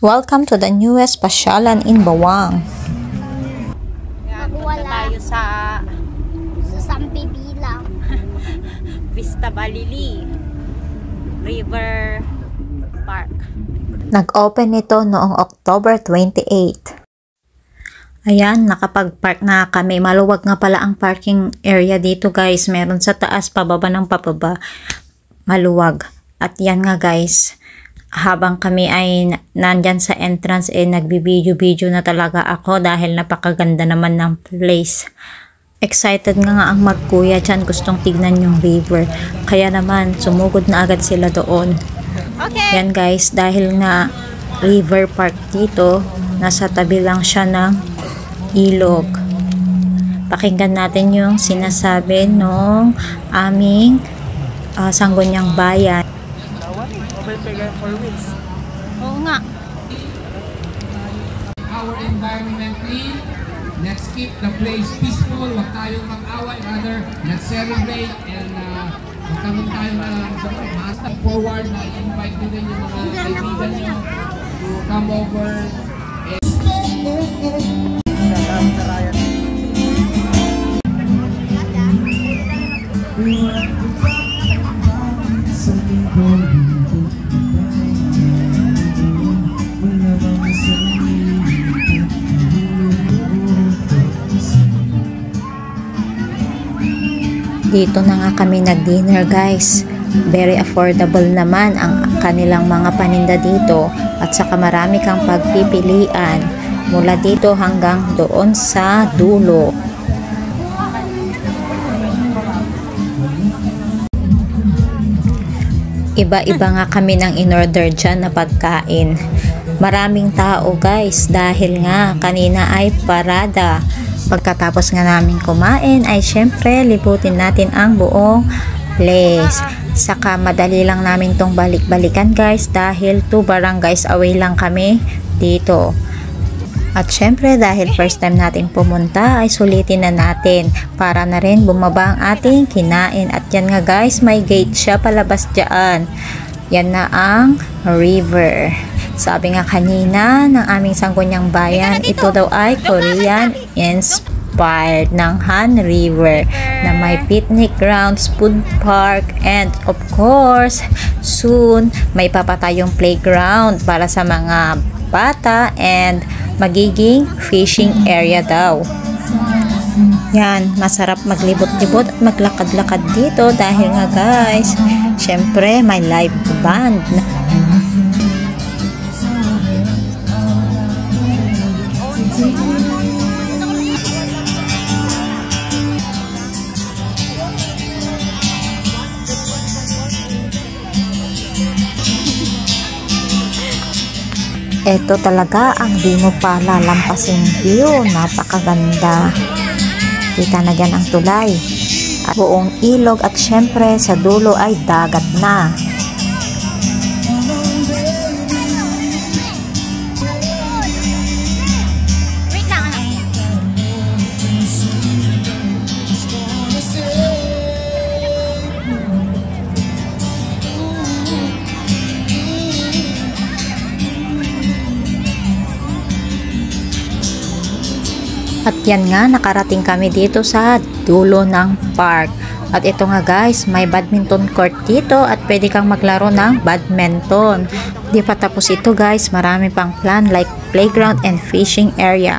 Welcome to the newest pasyalan in Bawang. Yan, punta tayo sa Sambibilang Vista Balili River Park. Nag-open ito noong October 28. Ayan, nakapag-park na kami. Maluwag nga pala ang parking area dito guys. Meron sa taas, pababa ng pababa. Maluwag. At yan nga guys, habang kami ay nandyan sa entrance, nagbibideo-video na talaga ako dahil napakaganda naman ng place. Excited nga ang magkuya dyan, gustong tignan yung river. Kaya naman, sumugod na agad sila doon. Okay. Yan guys, dahil nga river park dito, nasa tabi lang siya ng ilog. Pakinggan natin yung sinasabi nung aming Sangguniang Bayan. Oo nga. Our environment clean. Let's keep the place peaceful. Huwag tayong mag-away, rather let's celebrate and magkaroon tayo ng master forward na invite nyo din yung mga kaibigan nyo to come over. Dito na nga kami nag-dinner guys. Very affordable naman ang kanilang mga paninda dito at saka marami kang pagpipilian mula dito hanggang doon sa dulo. Iba-iba nga kami ng in-order dyan na pagkain. Maraming tao guys dahil nga kanina ay parada. Pagkatapos nga namin kumain ay syempre libutin natin ang buong place. Saka madali lang namin tong balik-balikan guys dahil 2 barangays away lang kami dito. At syempre dahil first time natin pumunta ay sulitin na natin para na rin bumaba ang ating kinain. At yan nga guys, may gate siya palabas dyan. Yan na ang river. Sabi nga kanina ng aming Sangguniang Bayan, ito daw ay Korean inspired ng Han River na may picnic grounds, food park, and of course, soon may papatayong playground para sa mga bata and magiging fishing area daw. Yan, masarap maglibot-libot at maglakad-lakad dito dahil nga guys, syempre may live band. Ito talaga ang di mo pa lalampasin view. Napakaganda. Kita na dyan ang tulay. At buong ilog at syempre sa dulo ay dagat na. At yan nga, nakarating kami dito sa dulo ng park. At ito nga guys, may badminton court dito at pwede kang maglaro ng badminton. Di pa tapos ito guys, marami pang plan like playground and fishing area.